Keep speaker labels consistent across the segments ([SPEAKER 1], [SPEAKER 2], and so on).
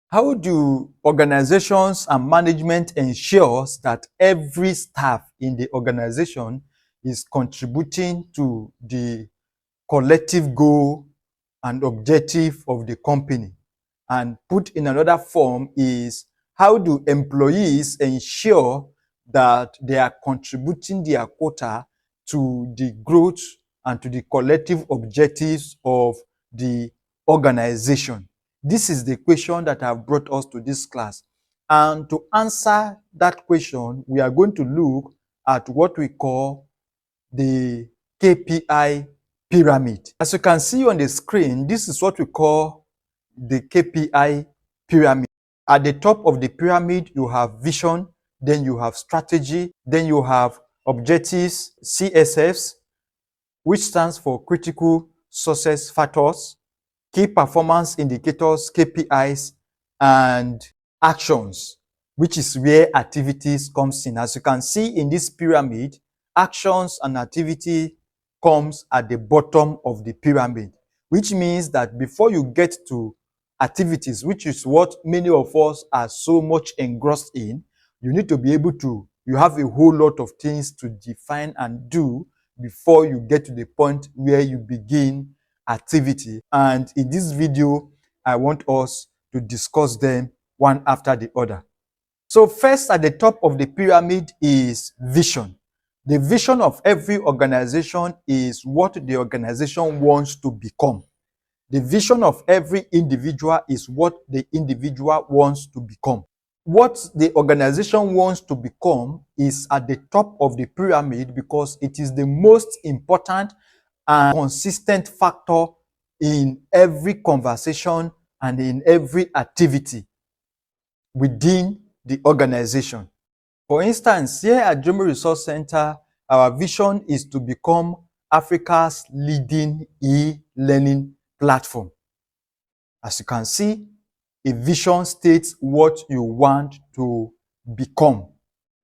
[SPEAKER 1] How do organizations and management ensures that every staff in the organization is contributing to the collective goal and objective of the company? And put in another form is, how do employees ensure that they are contributing their quota to the growth and to the collective objectives of the organization? This is the question that have brought us to this class. And to answer that question, we are going to look at what we call the KPI pyramid. As you can see on the screen, this is what we call the KPI pyramid. At the top of the pyramid, you have vision, then you have strategy, then you have objectives, CSFs, which stands for critical success factors, key performance indicators, KPIs, and actions, which is where activities comes in. As you can see in this pyramid, actions and activity comes at the bottom of the pyramid, which means that before you get to activities, which is what many of us are so much engrossed in, you need to be able to, you have a whole lot of things to define and do before you get to the point where you begin activity. And in this video, I want us to discuss them one after the other. So first, at the top of the pyramid is vision. The vision of every organization is what the organization wants to become. The vision of every individual is what the individual wants to become. What the organization wants to become is at the top of the pyramid because it is the most important and consistent factor in every conversation and in every activity within the organization. For instance, here at Jomo Resource Center, our vision is to become Africa's leading e-learning platform. As you can see, a vision states what you want to become.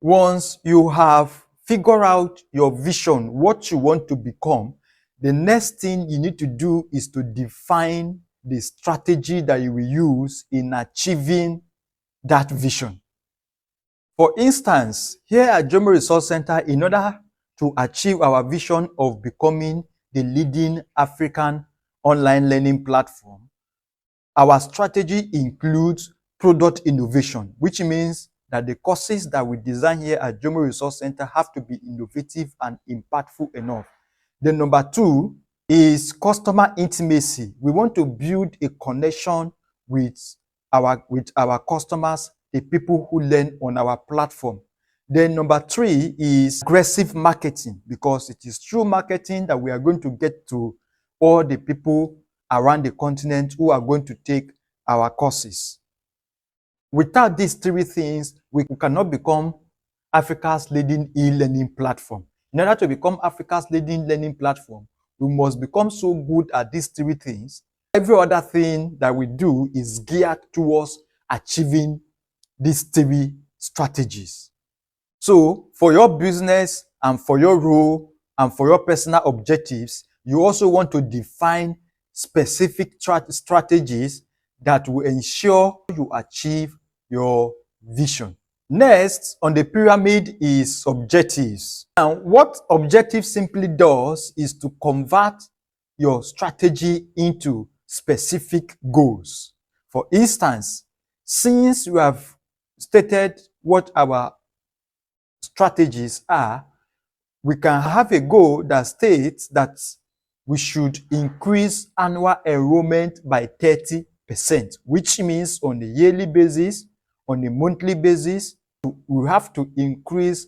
[SPEAKER 1] Once you have figured out your vision, what you want to become, the next thing you need to do is to define the strategy that you will use in achieving that vision. For instance, here at Jomo Resource Center, in order to achieve our vision of becoming the leading African online learning platform, our strategy includes product innovation, which means that the courses that we design here at Jomo Resource Center have to be innovative and impactful enough. Then number two is customer intimacy. We want to build a connection with our customers, the people who learn on our platform. Then number three is aggressive marketing, because it is through marketing that we are going to get to all the people around the continent who are going to take our courses. Without these three things, we cannot become Africa's leading e-learning platform. In order to become Africa's leading learning platform, we must become so good at these three things. Every other thing that we do is geared towards achieving these three strategies. So for your business and for your role and for your personal objectives, you also want to define specific strategies that will ensure you achieve your vision. Next on the pyramid is objectives. Now, what objective simply does is to convert your strategy into specific goals. For instance, since you have stated what our strategies are, we can have a goal that states that we should increase annual enrollment by 30%, which means on a yearly basis, on a monthly basis, we have to increase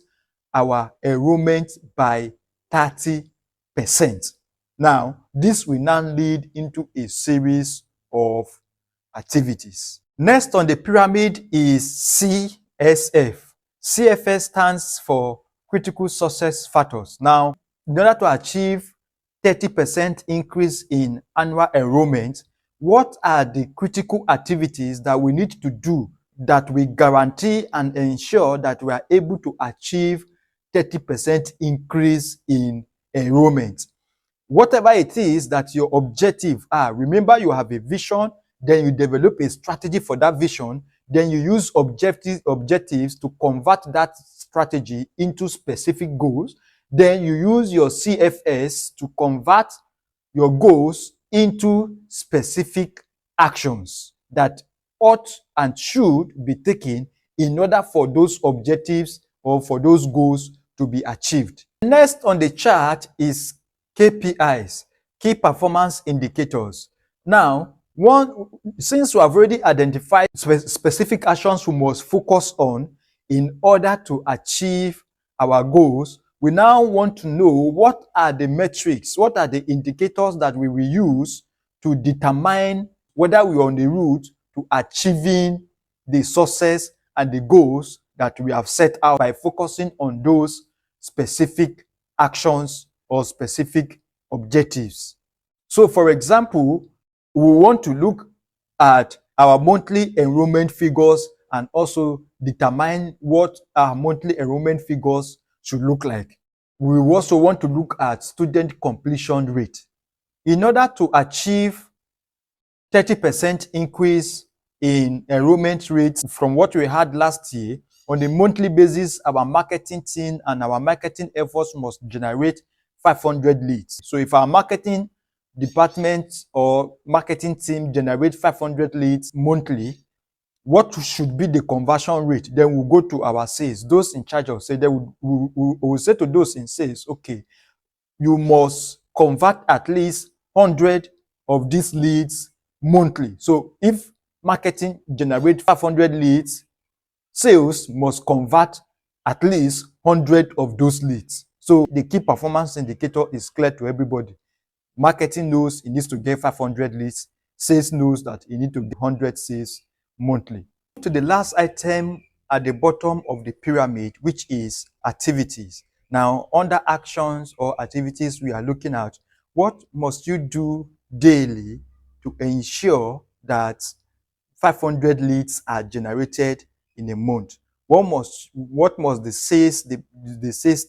[SPEAKER 1] our enrollment by 30%. Now, this will now lead into a series of activities. Next on the pyramid is CSF. CFS stands for critical success factors. Now, in order to achieve 30% increase in annual enrollment, what are the critical activities that we need to do that will guarantee and ensure that we are able to achieve 30% increase in enrollment? Whatever it is that your objective are, remember you have a vision, then you develop a strategy for that vision, then you use objectives to convert that strategy into specific goals, then you use your CFS to convert your goals into specific actions that ought and should be taken in order for those objectives or for those goals to be achieved. Next on the chart is KPIs, key performance indicators. Now, since we have already identified specific actions we must focus on in order to achieve our goals, we now want to know what are the metrics, what are the indicators that we will use to determine whether we are on the route to achieving the success and the goals that we have set out by focusing on those specific actions or specific objectives. So, for example, we want to look at our monthly enrollment figures and also determine what our monthly enrollment figures should look like. We also want to look at student completion rate. In order to achieve 30% increase in enrollment rates from what we had last year, on a monthly basis, our marketing team and our marketing efforts must generate 500 leads. So if our marketing department or marketing team generate 500 leads monthly, what should be the conversion rate? Then we'll go to our sales, those in charge of sales. Then we'll say to those in sales, okay, you must convert at least 100 of these leads monthly. So if marketing generate 500 leads, sales must convert at least 100 of those leads. So the key performance indicator is clear to everybody. Marketing knows it needs to get 500 leads. Sales knows that it needs to get 100 sales monthly. To the last item at the bottom of the pyramid, which is activities. Now, under actions or activities we are looking at, what must you do daily to ensure that 500 leads are generated in a month? What must the sales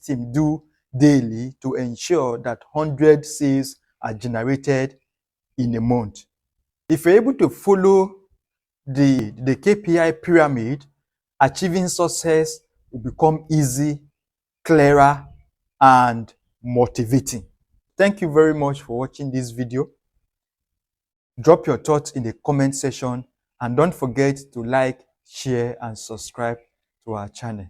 [SPEAKER 1] team do daily to ensure that 100 sales are generated in a month? If you're able to follow the KPI pyramid, achieving success will become easy, clearer, and motivating. Thank you very much for watching this video. Drop your thoughts in the comment section and don't forget to like, share, and subscribe to our channel.